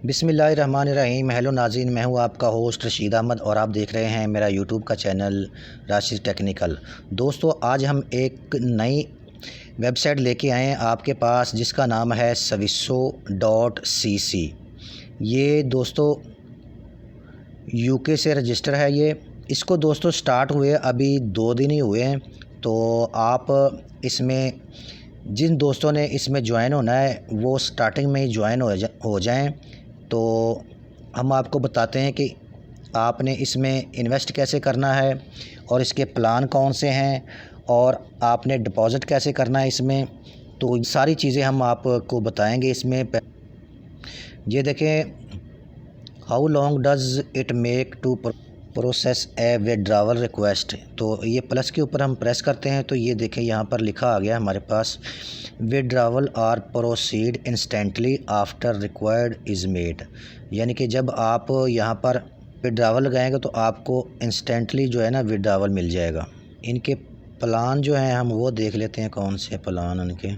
बिस्मिल्लाहिर्रहमानिर्रहीम। हेलो नाज़रीन, मैं हूं आपका होस्ट रशीद अहमद और आप देख रहे हैं मेरा यूट्यूब का चैनल राशिद टेक्निकल। दोस्तों, आज हम एक नई वेबसाइट लेके आए हैं आपके पास जिसका नाम है swisau.cc। ये दोस्तों यूके से रजिस्टर है। ये इसको दोस्तों स्टार्ट हुए अभी 2 दिन ही हुए हैं। तो आप इसमें जिन दोस्तों ने इसमें ज्वाइन होना है वो स्टार्टिंग में ही ज्वाइन हो जाएं। तो हम आपको बताते हैं कि आपने इसमें इन्वेस्ट कैसे करना है और इसके प्लान कौन से हैं और आपने डिपॉज़िट कैसे करना है इसमें। तो सारी चीज़ें हम आपको बताएंगे इसमें। ये देखें, how long does it make to process a withdrawal request. तो ये प्लस के ऊपर हम प्रेस करते हैं तो ये देखें यहाँ पर लिखा आ गया हमारे पास, withdrawal are proceed instantly after required is made. यानी कि जब आप यहाँ पर विड्रावल लगाएंगे तो आपको इंस्टेंटली जो है ना विड्रावल मिल जाएगा। इनके प्लान जो हैं हम वो देख लेते हैं, कौन से प्लान उनके।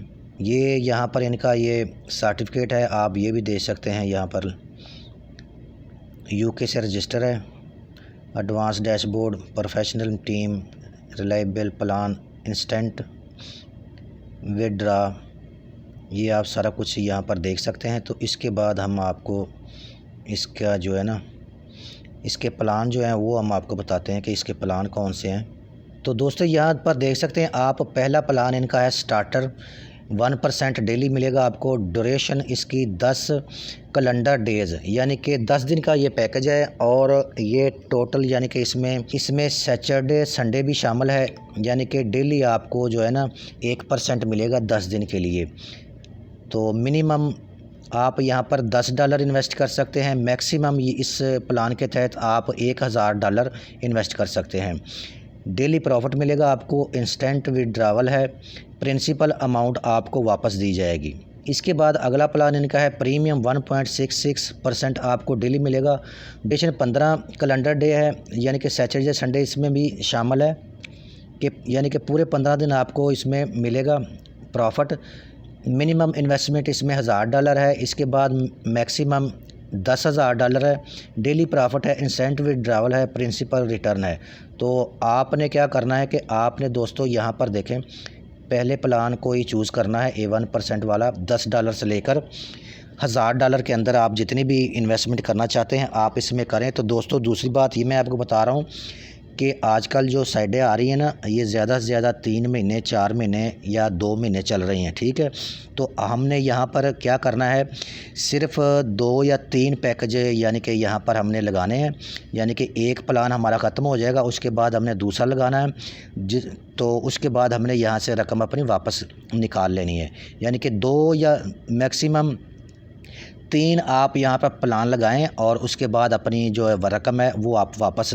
ये यहाँ पर इनका ये सर्टिफिकेट है, आप ये भी देख सकते हैं। यहाँ पर यूके से रजिस्टर है, advance dashboard, professional team, reliable plan, instant withdraw, ये आप सारा कुछ यहाँ पर देख सकते हैं। तो इसके बाद हम आपको इसका जो है ना इसके प्लान जो हैं वो हम आपको बताते हैं कि इसके प्लान कौन से हैं। तो दोस्तों यहाँ पर देख सकते हैं आप, पहला प्लान इनका है स्टार्टर, 1% डेली मिलेगा आपको। ड्यूरेशन इसकी 10 कैलेंडर डेज़, यानी कि 10 दिन का ये पैकेज है। और ये टोटल यानी कि इसमें सैटरडे संडे भी शामिल है, यानी कि डेली आपको जो है ना 1% मिलेगा 10 दिन के लिए। तो मिनिमम आप यहाँ पर $10 इन्वेस्ट कर सकते हैं। मैक्सिमम इस प्लान के तहत आप $1000 इन्वेस्ट कर सकते हैं। डेली प्रॉफिट मिलेगा आपको, इंस्टेंट विड्रावल है, प्रिंसिपल अमाउंट आपको वापस दी जाएगी। इसके बाद अगला प्लान इनका है प्रीमियम, 1.66% आपको डेली मिलेगा। ड्यूरेशन 15 कैलेंडर डे है, यानी कि सैटरडे संडे इसमें भी शामिल है कि यानी कि पूरे 15 दिन आपको इसमें मिलेगा प्रॉफिट। मिनिमम इन्वेस्टमेंट इसमें $1000 है। इसके बाद मैक्सिमम $10,000 है। डेली प्रॉफिट है, इंस्टेंट विड्रावल है, प्रिंसिपल रिटर्न है। तो आपने क्या करना है कि आपने दोस्तों यहाँ पर देखें, पहले प्लान को ही चूज़ करना है, A1% वाला। $10 से लेकर $1000 के अंदर आप जितनी भी इन्वेस्टमेंट करना चाहते हैं आप इसमें करें। तो दोस्तों दूसरी बात ये मैं आपको बता रहा हूँ कि आजकल जो साइडें आ रही हैं ना, ये ज़्यादा से ज़्यादा 3 महीने, 4 महीने या 2 महीने चल रही हैं, ठीक है। तो हमने यहाँ पर क्या करना है, सिर्फ 2 या 3 पैकेज यानी कि यहाँ पर हमने लगाने हैं। यानी कि एक प्लान हमारा ख़त्म हो जाएगा, उसके बाद हमने दूसरा लगाना है। तो उसके बाद हमने यहाँ से रकम अपनी वापस निकाल लेनी है। यानी कि 2 या मैक्सिमम 3 आप यहाँ पर प्लान लगाएं और उसके बाद अपनी जो रकम है वो आप वापस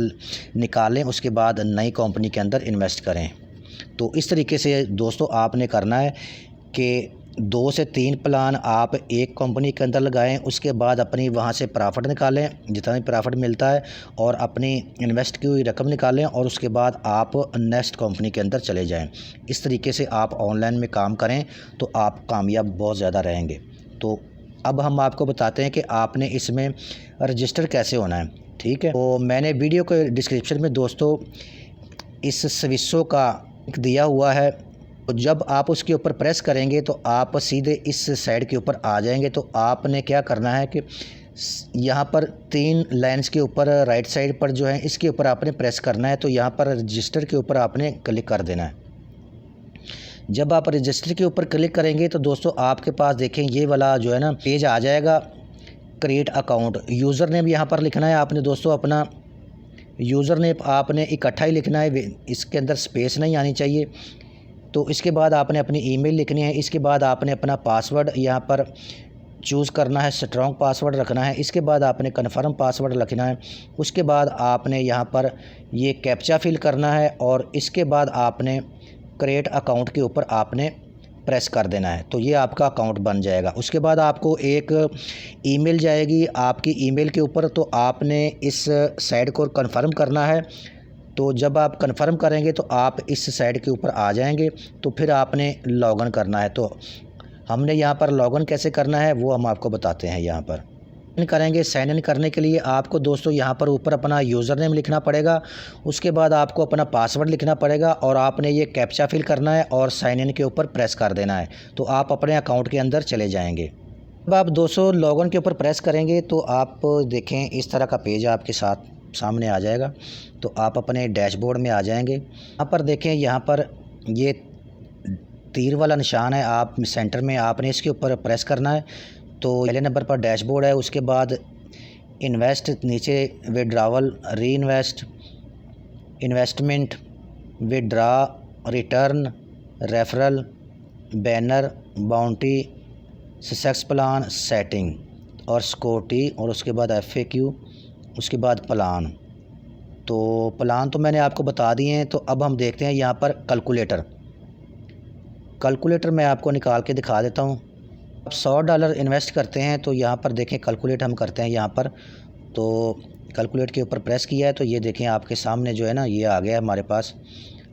निकालें, उसके बाद नई कंपनी के अंदर इन्वेस्ट करें। तो इस तरीके से दोस्तों आपने करना है कि 2 से 3 प्लान आप एक कंपनी के अंदर लगाएं, उसके बाद अपनी वहाँ से प्रॉफिट निकालें, जितना भी प्रॉफिट मिलता है, और अपनी इन्वेस्ट की हुई रकम निकालें और उसके बाद आप नेक्स्ट कंपनी के अंदर चले जाएं। इस तरीके से आप ऑनलाइन में काम करें तो आप कामयाब बहुत ज़्यादा रहेंगे। तो अब हम आपको बताते हैं कि आपने इसमें रजिस्टर कैसे होना है, ठीक है। तो मैंने वीडियो के डिस्क्रिप्शन में दोस्तों इस स्विसो का दिया हुआ है। तो जब आप उसके ऊपर प्रेस करेंगे तो आप सीधे इस साइड के ऊपर आ जाएंगे। तो आपने क्या करना है कि यहाँ पर 3 लाइन्स के ऊपर राइट साइड पर जो है इसके ऊपर आपने प्रेस करना है। तो यहाँ पर रजिस्टर के ऊपर आपने क्लिक कर देना है। जब आप रजिस्टर के ऊपर क्लिक करेंगे तो दोस्तों आपके पास देखें ये वाला जो है ना पेज आ जाएगा, क्रिएट अकाउंट। यूज़र नेम यहाँ पर लिखना है आपने दोस्तों, अपना यूज़र नेम आपने इकट्ठा ही लिखना है, इसके अंदर स्पेस नहीं आनी चाहिए। तो इसके बाद आपने अपनी ईमेल लिखनी है। इसके बाद आपने अपना पासवर्ड यहाँ पर चूज़ करना है, स्ट्रॉन्ग पासवर्ड रखना है। इसके बाद आपने कन्फर्म पासवर्ड रखना है। उसके बाद आपने यहाँ पर ये कैप्चा फिल करना है और इसके बाद आपने क्रिएट अकाउंट के ऊपर आपने प्रेस कर देना है। तो ये आपका अकाउंट बन जाएगा। उसके बाद आपको एक ईमेल जाएगी आपकी ईमेल के ऊपर, तो आपने इस साइड को कन्फर्म करना है। तो जब आप कन्फर्म करेंगे तो आप इस साइड के ऊपर आ जाएंगे। तो फिर आपने लॉगिन करना है। तो हमने यहाँ पर लॉगिन कैसे करना है वो हम आपको बताते हैं। यहाँ पर करेंगे। साइन इन करने के लिए आपको दोस्तों यहाँ पर ऊपर अपना यूज़र नेम लिखना पड़ेगा, उसके बाद आपको अपना पासवर्ड लिखना पड़ेगा और आपने ये कैप्चा फिल करना है और साइन इन के ऊपर प्रेस कर देना है, तो आप अपने अकाउंट के अंदर चले जाएंगे। अब आप दोस्तों लॉगिन के ऊपर प्रेस करेंगे तो आप देखें इस तरह का पेज आपके सामने आ जाएगा। तो आप अपने डैशबोर्ड में आ जाएंगे। यहाँ पर देखें, यहाँ पर ये तीर वाला निशान है, आप सेंटर में आपने इसके ऊपर प्रेस करना है। तो पहले नंबर पर डैशबोर्ड है, उसके बाद इन्वेस्ट, नीचे विड्रावल, री invest, investment, withdraw, return, referral, banner, bounty, success plan, setting और सिक्योरिटी और उसके बाद FAQ, उसके बाद प्लान। तो प्लान तो मैंने आपको बता दिए हैं। तो अब हम देखते हैं यहाँ पर कैलकुलेटर मैं आपको निकाल के दिखा देता हूँ। अब $100 इन्वेस्ट करते हैं तो यहाँ पर देखें कैलकुलेट हम करते हैं यहाँ पर। तो कैलकुलेट के ऊपर प्रेस किया है तो ये देखें आपके सामने जो है ना ये आ गया हमारे पास।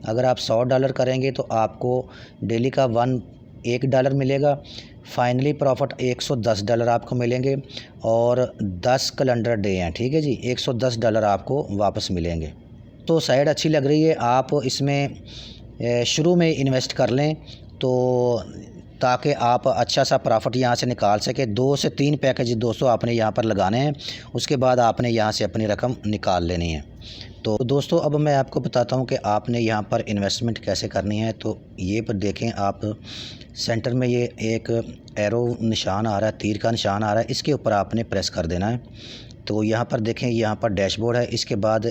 अगर आप $100 करेंगे तो आपको डेली का $1 मिलेगा। फाइनली प्रॉफिट $110 आपको मिलेंगे और 10 कैलेंडर डे हैं, ठीक है जी। $110 आपको वापस मिलेंगे। तो साइड अच्छी लग रही है, आप इसमें शुरू में इन्वेस्ट कर लें तो ताकि आप अच्छा सा प्रॉफिट यहाँ से निकाल सके। 2 से 3 पैकेज दोस्तों आपने यहाँ पर लगाने हैं, उसके बाद आपने यहाँ से अपनी रकम निकाल लेनी है। तो दोस्तों अब मैं आपको बताता हूँ कि आपने यहाँ पर इन्वेस्टमेंट कैसे करनी है। तो ये पर देखें आप सेंटर में ये एक एरो निशान आ रहा है, तीर का निशान आ रहा है, इसके ऊपर आपने प्रेस कर देना है। तो यहाँ पर देखें, यहाँ पर डैशबोर्ड है, इसके बाद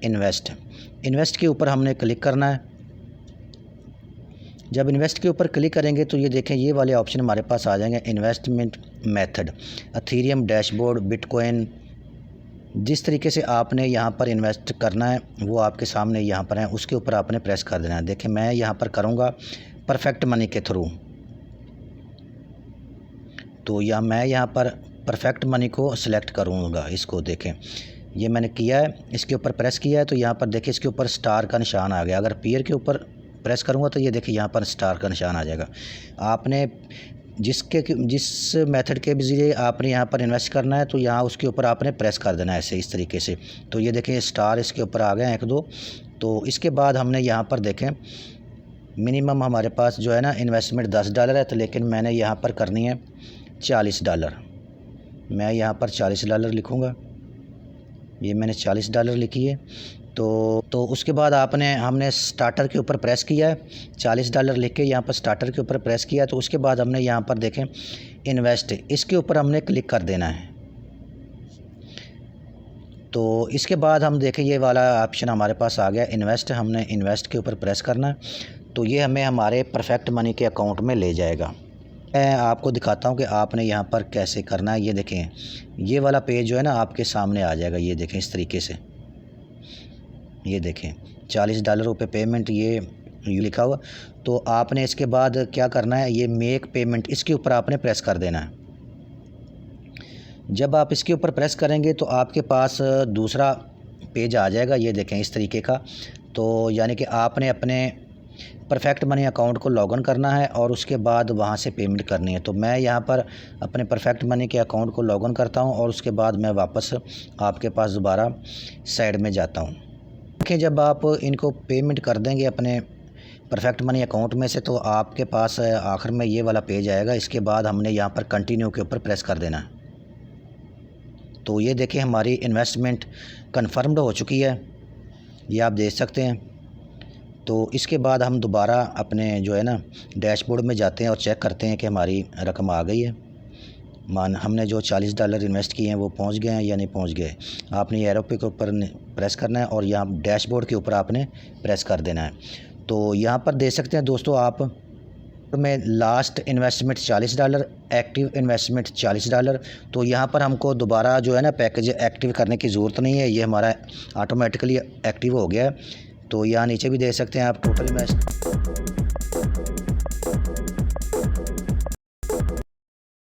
इन्वेस्ट के ऊपर हमने क्लिक करना है। जब इन्वेस्ट के ऊपर क्लिक करेंगे तो ये देखें ये वाले ऑप्शन हमारे पास आ जाएंगे। Investment method, Ethereum, dashboard, bitcoin. जिस तरीके से आपने यहाँ पर इन्वेस्ट करना है वो आपके सामने यहाँ पर है, उसके ऊपर आपने प्रेस कर देना है। देखें मैं यहाँ पर करूँगा परफेक्ट मनी के थ्रू। तो मैं यहाँ पर परफेक्ट मनी को सिलेक्ट करूँगा। इसको देखें ये मैंने किया है, इसके ऊपर प्रेस किया है तो यहाँ पर देखिए इसके ऊपर स्टार का निशान आ गया। अगर पेयर के ऊपर प्रेस करूँगा तो ये देखिए यहाँ पर स्टार का निशान आ जाएगा। आपने जिस मेथड के ज़रिए आपने यहाँ पर इन्वेस्ट करना है तो यहाँ उसके ऊपर आपने प्रेस कर देना है ऐसे इस तरीके से। तो ये देखें स्टार इसके ऊपर आ गए 1-2। तो इसके बाद हमने यहाँ पर देखें मिनिमम हमारे पास जो है ना इन्वेस्टमेंट $10 है, तो लेकिन मैंने यहाँ पर करनी है $40। मैं यहाँ पर $40 लिखूँगा। ये मैंने $40 लिखी है। तो उसके बाद हमने स्टार्टर के ऊपर प्रेस किया है, $40 लिख के यहाँ पर स्टार्टर के ऊपर प्रेस किया है। तो उसके बाद हमने यहाँ पर देखें इन्वेस्ट, इसके ऊपर हमने क्लिक कर देना है। तो इसके बाद हम देखें ये वाला ऑप्शन हमारे पास आ गया इन्वेस्ट, हमने इन्वेस्ट के ऊपर प्रेस करना है। तो ये हमें हमारे परफेक्ट मनी के अकाउंट में ले जाएगा। मैं आपको दिखाता हूँ कि आपने यहाँ पर कैसे करना है। ये देखें ये वाला पेज जो है ना आपके सामने आ जाएगा। ये देखें इस तरीके से, ये देखें $40 पे पेमेंट ये लिखा हुआ। तो आपने इसके बाद क्या करना है, ये मेक पेमेंट, इसके ऊपर आपने प्रेस कर देना है। जब आप इसके ऊपर प्रेस करेंगे तो आपके पास दूसरा पेज आ जाएगा। ये देखें इस तरीके का। तो यानी कि आपने अपने परफेक्ट मनी अकाउंट को लॉगिन करना है और उसके बाद वहाँ से पेमेंट करनी है। तो मैं यहाँ पर अपने परफेक्ट मनी के अकाउंट को लॉगिन करता हूँ और उसके बाद मैं वापस आपके पास दोबारा साइड में जाता हूँ। देखिए जब आप इनको पेमेंट कर देंगे अपने परफेक्ट मनी अकाउंट में से तो आपके पास आखिर में ये वाला पेज आएगा। इसके बाद हमने यहाँ पर कंटिन्यू के ऊपर प्रेस कर देना है। तो ये देखिए हमारी इन्वेस्टमेंट कन्फर्म्ड हो चुकी है, ये आप देख सकते हैं। तो इसके बाद हम दोबारा अपने जो है ना डैशबोर्ड में जाते हैं और चेक करते हैं कि हमारी रकम आ गई है। हमने जो $40 इन्वेस्ट किए हैं वो पहुंच गए हैं या नहीं पहुंच गए। आपने एरो पे के ऊपर प्रेस करना है और यहाँ डैशबोर्ड के ऊपर आपने प्रेस कर देना है। तो यहाँ पर देख सकते हैं दोस्तों आप में लास्ट इन्वेस्टमेंट $40, एक्टिव इन्वेस्टमेंट $40। तो यहाँ पर हमको दोबारा जो है ना पैकेज एक्टिव करने की ज़रूरत नहीं है, ये हमारा ऑटोमेटिकली एक्टिव हो गया है। तो यहाँ नीचे भी देख सकते हैं आप टोटल इन्वेस्ट